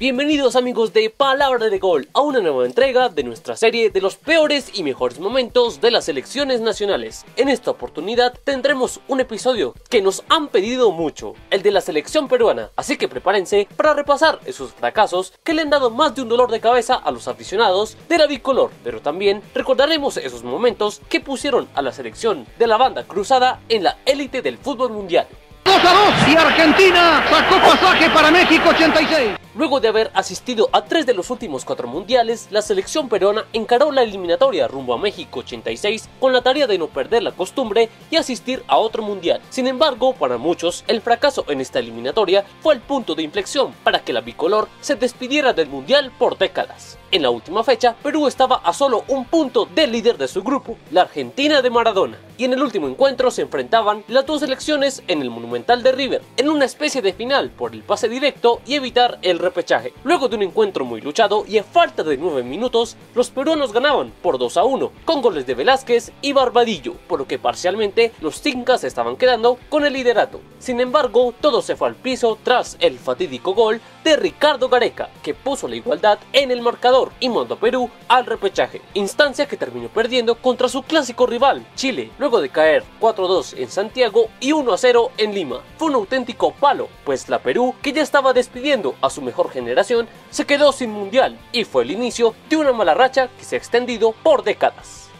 Bienvenidos amigos de Palabra de Gol a una nueva entrega de nuestra serie de los peores y mejores momentos de las selecciones nacionales. En esta oportunidad tendremos un episodio que nos han pedido mucho, el de la selección peruana, así que prepárense para repasar esos fracasos que le han dado más de un dolor de cabeza a los aficionados de la bicolor, pero también recordaremos esos momentos que pusieron a la selección de la banda cruzada en la élite del fútbol mundial. 2-2 y Argentina sacó pasaje para México 86. Luego de haber asistido a 3 de los últimos 4 mundiales, la selección peruana encaró la eliminatoria rumbo a México 86 con la tarea de no perder la costumbre y asistir a otro mundial. Sin embargo, para muchos, el fracaso en esta eliminatoria fue el punto de inflexión para que la bicolor se despidiera del mundial por décadas. En la última fecha, Perú estaba a solo un punto del líder de su grupo, la Argentina de Maradona, y en el último encuentro se enfrentaban las dos selecciones en el Monumental de River, en una especie de final por el pase directo y evitar el repechaje. Luego de un encuentro muy luchado y a falta de 9 minutos, los peruanos ganaban por 2-1, con goles de Velázquez y Barbadillo, por lo que parcialmente los incas estaban quedando con el liderato. Sin embargo, todo se fue al piso tras el fatídico gol de Ricardo Gareca, que puso la igualdad en el marcador y mandó a Perú al repechaje, instancia que terminó perdiendo contra su clásico rival, Chile, luego de caer 4-2 en Santiago y 1-0 en Lima. Fue un auténtico palo, pues la Perú, que ya estaba despidiendo a su mejor generación, se quedó sin mundial y fue el inicio de una mala racha que se ha extendido por décadas.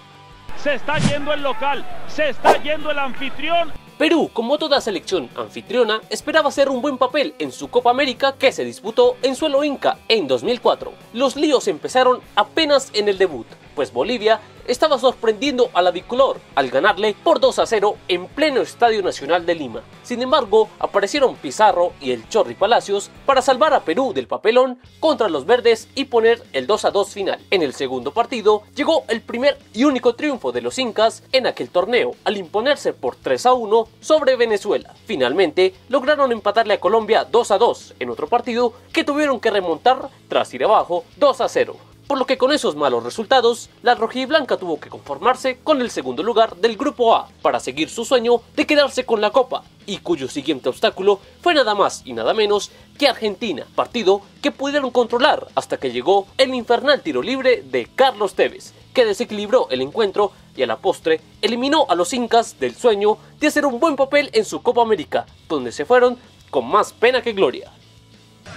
Se está yendo el local, se está yendo el anfitrión. Perú, como toda selección anfitriona, esperaba hacer un buen papel en su Copa América que se disputó en suelo inca en 2004. Los líos empezaron apenas en el debut, pues Bolivia estaba sorprendiendo a la bicolor al ganarle por 2-0 en pleno Estadio Nacional de Lima. Sin embargo, aparecieron Pizarro y el Chorri Palacios para salvar a Perú del papelón contra los verdes y poner el 2-2 final. En el segundo partido llegó el primer y único triunfo de los incas en aquel torneo al imponerse por 3-1 sobre Venezuela. Finalmente lograron empatarle a Colombia 2-2 en otro partido que tuvieron que remontar tras ir abajo 2-0. Por lo que con esos malos resultados, la rojiblanca tuvo que conformarse con el segundo lugar del grupo A para seguir su sueño de quedarse con la copa, y cuyo siguiente obstáculo fue nada más y nada menos que Argentina, partido que pudieron controlar hasta que llegó el infernal tiro libre de Carlos Tevez, que desequilibró el encuentro y a la postre eliminó a los incas del sueño de hacer un buen papel en su Copa América, donde se fueron con más pena que gloria.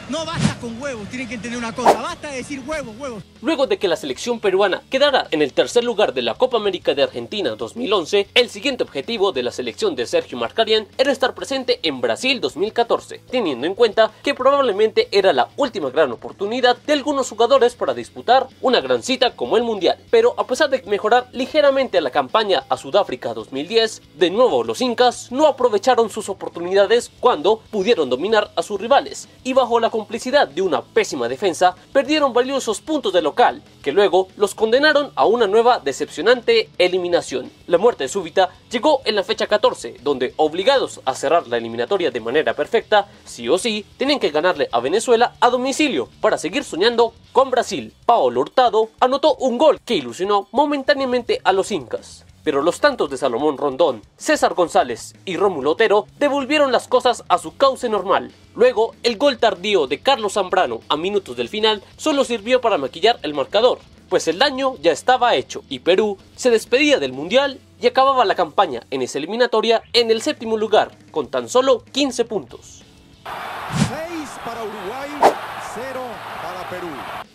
No basta con huevos, tienen que entender una cosa, basta de decir huevos, huevos. Luego de que la selección peruana quedara en el tercer lugar de la Copa América de Argentina 2011, el siguiente objetivo de la selección de Sergio Markarián era estar presente en Brasil 2014, teniendo en cuenta que probablemente era la última gran oportunidad de algunos jugadores para disputar una gran cita como el Mundial. Pero a pesar de mejorar ligeramente la campaña a Sudáfrica 2010, de nuevo los incas no aprovecharon sus oportunidades cuando pudieron dominar a sus rivales, y bajo la complicidad de una pésima defensa, perdieron valiosos puntos de local, que luego los condenaron a una nueva decepcionante eliminación. La muerte súbita llegó en la fecha 14, donde obligados a cerrar la eliminatoria de manera perfecta, sí o sí, tenían que ganarle a Venezuela a domicilio para seguir soñando con Brasil. Paolo Hurtado anotó un gol que ilusionó momentáneamente a los incas, pero los tantos de Salomón Rondón, César González y Rómulo Otero devolvieron las cosas a su cauce normal. Luego, el gol tardío de Carlos Zambrano a minutos del final solo sirvió para maquillar el marcador, pues el daño ya estaba hecho y Perú se despedía del Mundial y acababa la campaña en esa eliminatoria en el séptimo lugar, con tan solo 15 puntos. 6 para Uruguay, 0 para Perú.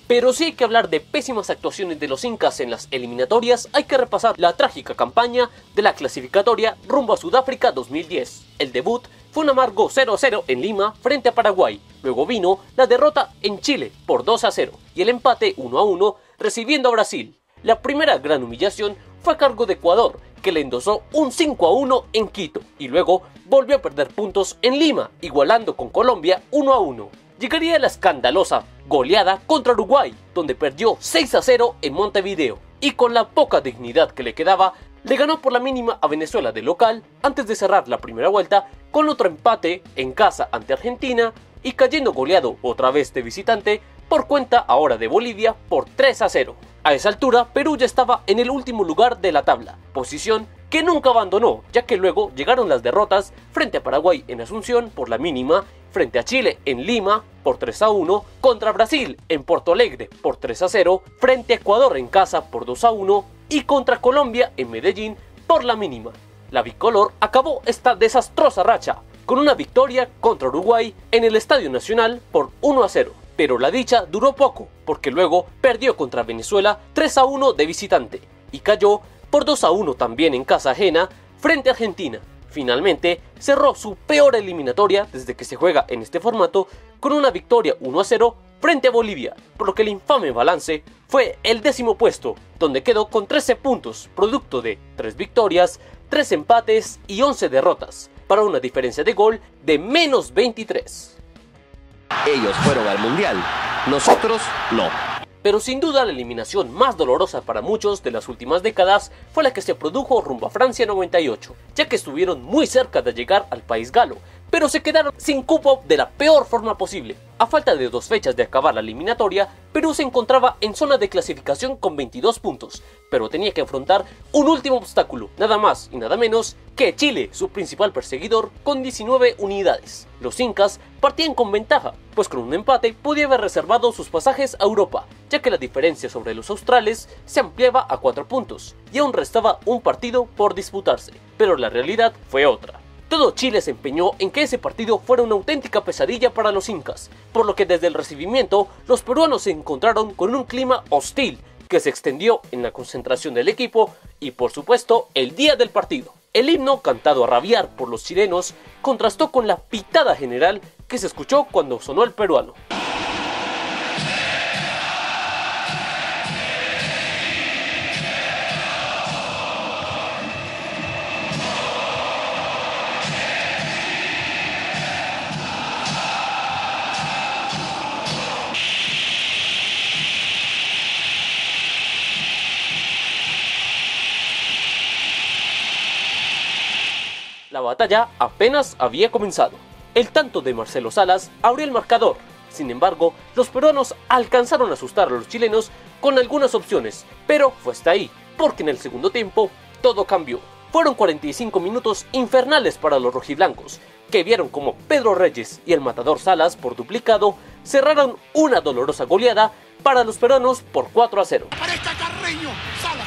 Pero si hay que hablar de pésimas actuaciones de los incas en las eliminatorias, hay que repasar la trágica campaña de la clasificatoria rumbo a Sudáfrica 2010. El debut fue un amargo 0-0 en Lima frente a Paraguay. Luego vino la derrota en Chile por 2-0 y el empate 1-1 recibiendo a Brasil. La primera gran humillación fue a cargo de Ecuador, que le endosó un 5-1 en Quito y luego volvió a perder puntos en Lima, igualando con Colombia 1-1. Llegaría la escandalosa goleada contra Uruguay, donde perdió 6-0 en Montevideo, y con la poca dignidad que le quedaba, le ganó por la mínima a Venezuela de local antes de cerrar la primera vuelta con otro empate en casa ante Argentina y cayendo goleado otra vez de visitante por cuenta ahora de Bolivia por 3-0. A esa altura, Perú ya estaba en el último lugar de la tabla, posición que nunca abandonó, ya que luego llegaron las derrotas frente a Paraguay en Asunción por la mínima, frente a Chile en Lima por 3-1, contra Brasil en Porto Alegre por 3-0, frente a Ecuador en casa por 2-1 y contra Colombia en Medellín por la mínima. La bicolor acabó esta desastrosa racha con una victoria contra Uruguay en el Estadio Nacional por 1-0. Pero la dicha duró poco, porque luego perdió contra Venezuela 3-1 de visitante y cayó por 2-1 también en casa ajena frente a Argentina. Finalmente cerró su peor eliminatoria desde que se juega en este formato con una victoria 1-0 frente a Bolivia, por lo que el infame balance fue el 10º puesto, donde quedó con 13 puntos, producto de 3 victorias, 3 empates y 11 derrotas, para una diferencia de gol de menos 23. Ellos fueron al Mundial, nosotros no. Pero sin duda la eliminación más dolorosa para muchos de las últimas décadas fue la que se produjo rumbo a Francia 98, ya que estuvieron muy cerca de llegar al país galo, pero se quedaron sin cupo de la peor forma posible. A falta de 2 fechas de acabar la eliminatoria, Perú se encontraba en zona de clasificación con 22 puntos, pero tenía que afrontar un último obstáculo, nada más y nada menos que Chile, su principal perseguidor, con 19 unidades. Los incas partían con ventaja, pues con un empate podía haber reservado sus pasajes a Europa, ya que la diferencia sobre los australes se ampliaba a 4 puntos, y aún restaba un partido por disputarse, pero la realidad fue otra. Todo Chile se empeñó en que ese partido fuera una auténtica pesadilla para los incas, por lo que desde el recibimiento los peruanos se encontraron con un clima hostil que se extendió en la concentración del equipo y por supuesto el día del partido. El himno cantado a rabiar por los chilenos contrastó con la pitada general que se escuchó cuando sonó el peruano. La batalla apenas había comenzado. El tanto de Marcelo Salas abrió el marcador. Sin embargo, los peruanos alcanzaron a asustar a los chilenos con algunas opciones, pero fue hasta ahí, porque en el segundo tiempo todo cambió. Fueron 45 minutos infernales para los rojiblancos, que vieron como Pedro Reyes y el matador Salas por duplicado cerraron una dolorosa goleada para los peruanos por 4-0. ¡Aparezca Carreño! ¡Sala!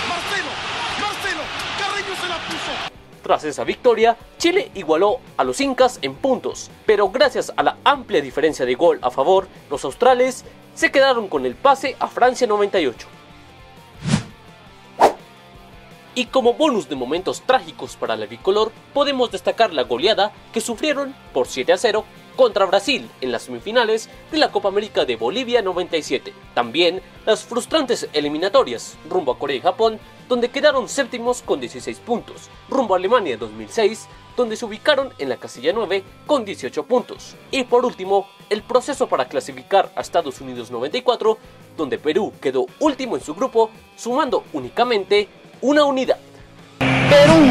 ¡Marcelo! ¡Carreño se la puso! Tras esa victoria, Chile igualó a los incas en puntos, pero gracias a la amplia diferencia de gol a favor, los australes se quedaron con el pase a Francia 98. Y como bonus de momentos trágicos para la bicolor, podemos destacar la goleada que sufrieron por 7-0 contra Brasil en las semifinales de la Copa América de Bolivia 97. También las frustrantes eliminatorias rumbo a Corea y Japón, donde quedaron séptimos con 16 puntos, rumbo a Alemania 2006, donde se ubicaron en la casilla 9 con 18 puntos. Y por último, el proceso para clasificar a Estados Unidos 94, donde Perú quedó último en su grupo, sumando únicamente una unidad. Perú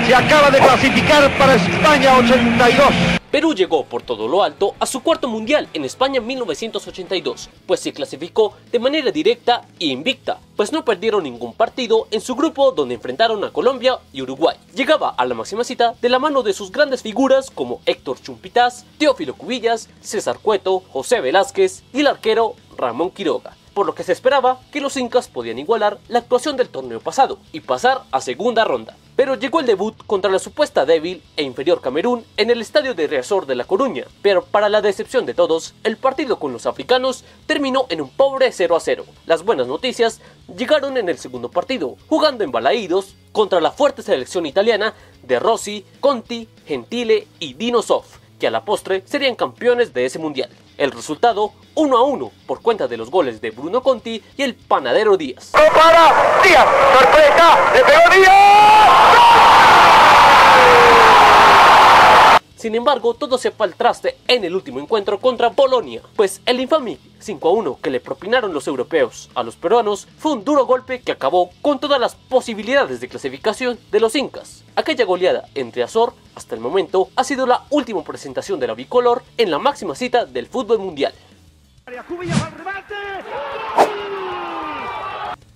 se acaba de clasificar para España 82. Perú llegó por todo lo alto a su cuarto mundial en España en 1982, pues se clasificó de manera directa e invicta, pues no perdieron ningún partido en su grupo donde enfrentaron a Colombia y Uruguay. Llegaba a la máxima cita de la mano de sus grandes figuras como Héctor Chumpitaz, Teófilo Cubillas, César Cueto, José Velázquez y el arquero Ramón Quiroga, por lo que se esperaba que los incas podían igualar la actuación del torneo pasado y pasar a segunda ronda. Pero llegó el debut contra la supuesta débil e inferior Camerún en el estadio de Riazor de La Coruña, pero para la decepción de todos, el partido con los africanos terminó en un pobre 0-0. Las buenas noticias llegaron en el segundo partido, jugando en Balaídos contra la fuerte selección italiana de Rossi, Conti, Gentile y Dino Zoff, que a la postre serían campeones de ese mundial. El resultado 1-1 por cuenta de los goles de Bruno Conti y el Panadero Díaz. Para Díaz, sorpresa, le pegó Díaz. Sin embargo, todo se fue al traste en el último encuentro contra Polonia, pues el infame 5-1 que le propinaron los europeos a los peruanos fue un duro golpe que acabó con todas las posibilidades de clasificación de los incas. Aquella goleada en Riazor, hasta el momento, ha sido la última presentación de la bicolor en la máxima cita del fútbol mundial.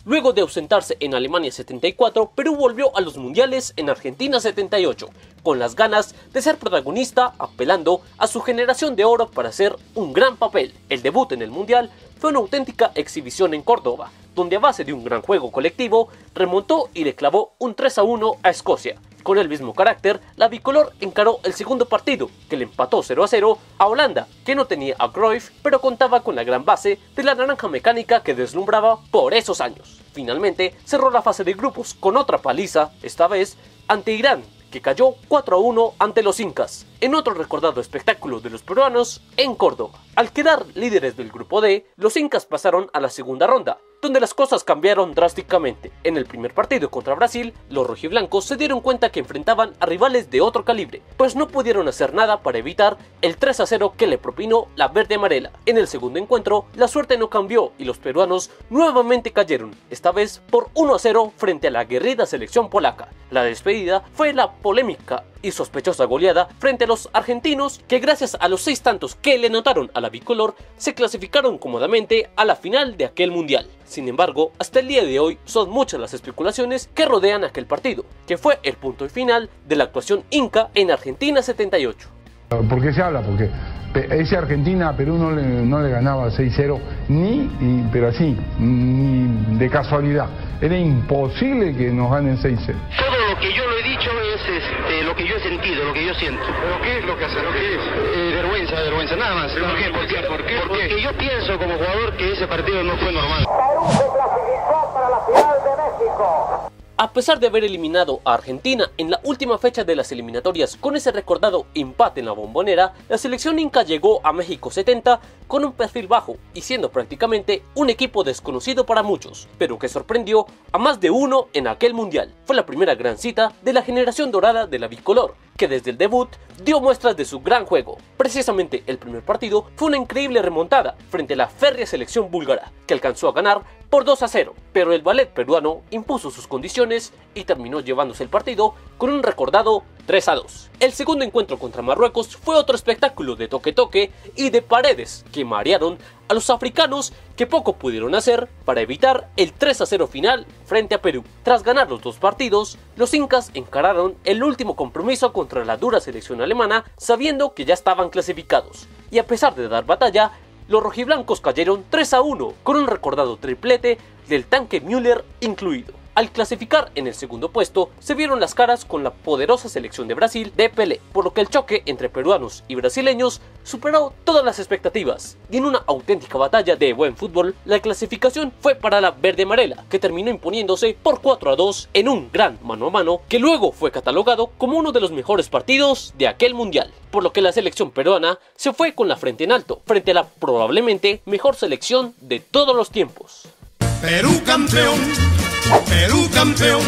Luego de ausentarse en Alemania 74, Perú volvió a los mundiales en Argentina 78, con las ganas de ser protagonista, apelando a su generación de oro para hacer un gran papel. El debut en el mundial fue una auténtica exhibición en Córdoba, donde a base de un gran juego colectivo, remontó y le clavó un 3-1 a Escocia. Con el mismo carácter, la bicolor encaró el segundo partido, que le empató 0-0 a Holanda, que no tenía a Cruyff, pero contaba con la gran base de la naranja mecánica que deslumbraba por esos años. Finalmente, cerró la fase de grupos con otra paliza, esta vez ante Irán, que cayó 4-1 ante los incas, en otro recordado espectáculo de los peruanos en Córdoba. Al quedar líderes del grupo D, los incas pasaron a la segunda ronda, donde las cosas cambiaron drásticamente. En el primer partido contra Brasil, los rojiblancos se dieron cuenta que enfrentaban a rivales de otro calibre, pues no pudieron hacer nada para evitar el 3-0 que le propinó la verde amarela. En el segundo encuentro, la suerte no cambió y los peruanos nuevamente cayeron, esta vez por 1-0 frente a la aguerrida selección polaca. La despedida fue la polémica y sospechosa goleada frente a los argentinos, que gracias a los 6 tantos que le anotaron a la bicolor, se clasificaron cómodamente a la final de aquel mundial. Sin embargo, hasta el día de hoy son muchas las especulaciones que rodean aquel partido, que fue el punto y final de la actuación inca en Argentina 78. ¿Por qué se habla? Porque ese Argentina a Perú no le ganaba 6-0 pero así, ni de casualidad. Era imposible que nos ganen 6-0. Todo lo que yo lo he dicho es lo que yo he sentido, lo que yo siento. ¿Pero qué es lo que hace? ¿Lo que es? Vergüenza, nada más. ¿Por qué? ¿Por qué? Porque yo pienso como jugador que ese partido no fue normal. Perú se clasificó para la final de México. A pesar de haber eliminado a Argentina en la última fecha de las eliminatorias con ese recordado empate en la Bombonera, la selección inca llegó a México 70 con un perfil bajo y siendo prácticamente un equipo desconocido para muchos, pero que sorprendió a más de uno en aquel mundial. Fue la primera gran cita de la generación dorada de la bicolor, que desde el debut dio muestras de su gran juego. Precisamente el primer partido fue una increíble remontada frente a la férrea selección búlgara, que alcanzó a ganar por 2-0, pero el ballet peruano impuso sus condiciones y terminó llevándose el partido con un recordado 3-2. El segundo encuentro contra Marruecos fue otro espectáculo de toque-toque y de paredes que marearon a los africanos, que poco pudieron hacer para evitar el 3-0 final frente a Perú. Tras ganar los 2 partidos, los incas encararon el último compromiso contra la dura selección alemana, sabiendo que ya estaban clasificados, y a pesar de dar batalla, los rojiblancos cayeron 3-1 con un recordado triplete del tanque Müller incluido. Al clasificar en el segundo puesto, se vieron las caras con la poderosa selección de Brasil de Pelé, por lo que el choque entre peruanos y brasileños superó todas las expectativas, y en una auténtica batalla de buen fútbol, la clasificación fue para la verde amarela, que terminó imponiéndose por 4-2 en un gran mano a mano, que luego fue catalogado como uno de los mejores partidos de aquel mundial, por lo que la selección peruana se fue con la frente en alto, frente a la probablemente mejor selección de todos los tiempos. Perú campeón. Perú campeón.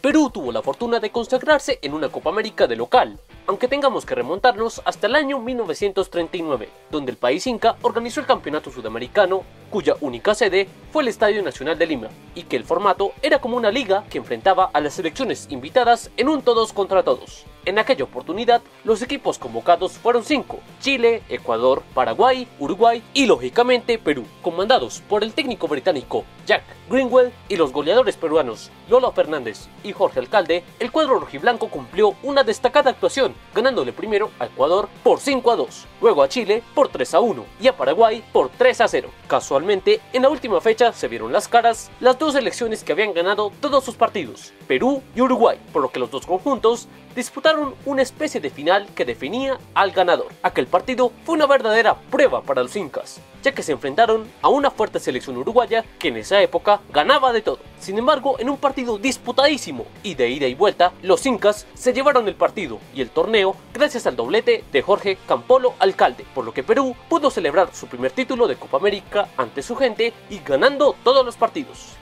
Perú tuvo la fortuna de consagrarse en una Copa América de local, aunque tengamos que remontarnos hasta el año 1939, donde el país inca organizó el Campeonato Sudamericano, cuya única sede fue el Estadio Nacional de Lima, y que el formato era como una liga que enfrentaba a las selecciones invitadas en un todos contra todos. En aquella oportunidad, los equipos convocados fueron 5: Chile, Ecuador, Paraguay, Uruguay y lógicamente Perú, comandados por el técnico británico Jack Greenwell y los goleadores peruanos Lolo Fernández y Jorge Alcalde. El cuadro rojiblanco cumplió una destacada actuación, ganándole primero a Ecuador por 5-2, luego a Chile por 3-1 y a Paraguay por 3-0. Casualmente, en la última fecha se vieron las caras las dos selecciones que habían ganado todos sus partidos, Perú y Uruguay, por lo que los dos conjuntos disputaron una especie de final que definía al ganador. Aquel partido fue una verdadera prueba para los incas, ya que se enfrentaron a una fuerte selección uruguaya que en esa época ganaba de todo. Sin embargo, en un partido disputadísimo y de ida y vuelta, los incas se llevaron el partido y el torneo gracias al doblete de Jorge Campolo Alcalde, por lo que Perú pudo celebrar su primer título de Copa América ante su gente y ganando todos los partidos.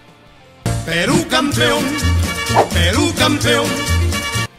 Perú campeón. Perú campeón.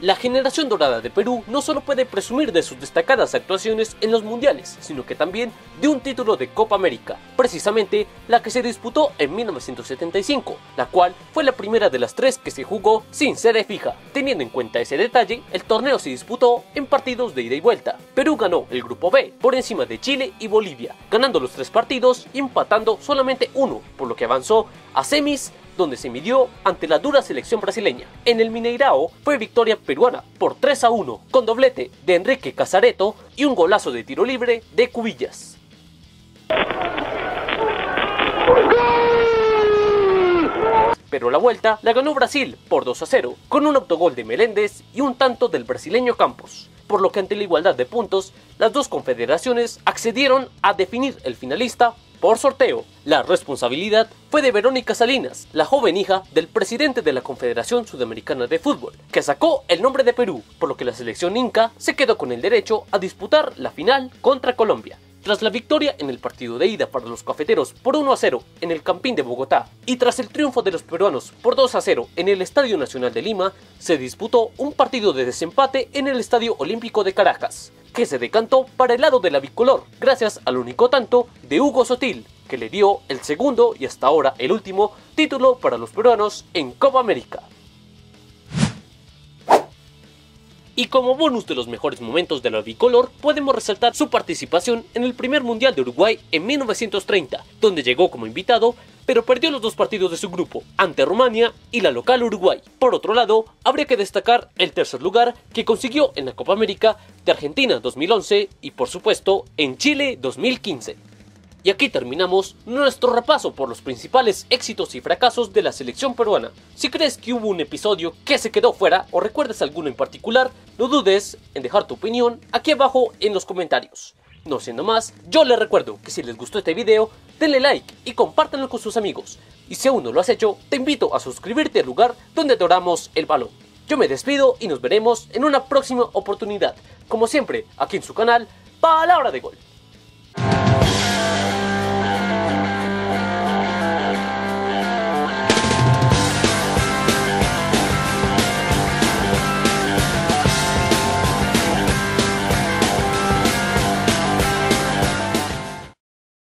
La generación dorada de Perú no solo puede presumir de sus destacadas actuaciones en los mundiales, sino que también de un título de Copa América, precisamente la que se disputó en 1975, la cual fue la primera de las 3 que se jugó sin sede fija. Teniendo en cuenta ese detalle, el torneo se disputó en partidos de ida y vuelta. Perú ganó el grupo B por encima de Chile y Bolivia, ganando los 3 partidos y empatando solamente uno, por lo que avanzó a semis, donde se midió ante la dura selección brasileña. En el Mineirao fue victoria peruana por 3-1, con doblete de Enrique Casareto y un golazo de tiro libre de Cubillas. Pero la vuelta la ganó Brasil por 2-0, con un autogol de Meléndez y un tanto del brasileño Campos, por lo que ante la igualdad de puntos, las dos confederaciones accedieron a definir el finalista por sorteo. La responsabilidad fue de Verónica Salinas, la joven hija del presidente de la Confederación Sudamericana de Fútbol, que sacó el nombre de Perú, por lo que la selección inca se quedó con el derecho a disputar la final contra Colombia. Tras la victoria en el partido de ida para los cafeteros por 1-0 en el Campín de Bogotá y tras el triunfo de los peruanos por 2-0 en el Estadio Nacional de Lima, se disputó un partido de desempate en el Estadio Olímpico de Caracas, que se decantó para el lado de la bicolor, gracias al único tanto de Hugo Sotil, que le dio el segundo y hasta ahora el último título para los peruanos en Copa América. Y como bonus de los mejores momentos de la bicolor, podemos resaltar su participación en el primer Mundial de Uruguay en 1930, donde llegó como invitado, pero perdió los 2 partidos de su grupo, ante Rumania y la local Uruguay. Por otro lado, habría que destacar el tercer lugar que consiguió en la Copa América de Argentina 2011 y por supuesto en Chile 2015. Y aquí terminamos nuestro repaso por los principales éxitos y fracasos de la selección peruana. Si crees que hubo un episodio que se quedó fuera o recuerdas alguno en particular, no dudes en dejar tu opinión aquí abajo en los comentarios. No siendo más, yo les recuerdo que si les gustó este video, denle like y compártanlo con sus amigos. Y si aún no lo has hecho, te invito a suscribirte al lugar donde adoramos el balón. Yo me despido y nos veremos en una próxima oportunidad. Como siempre, aquí en su canal, Palabra de Gol.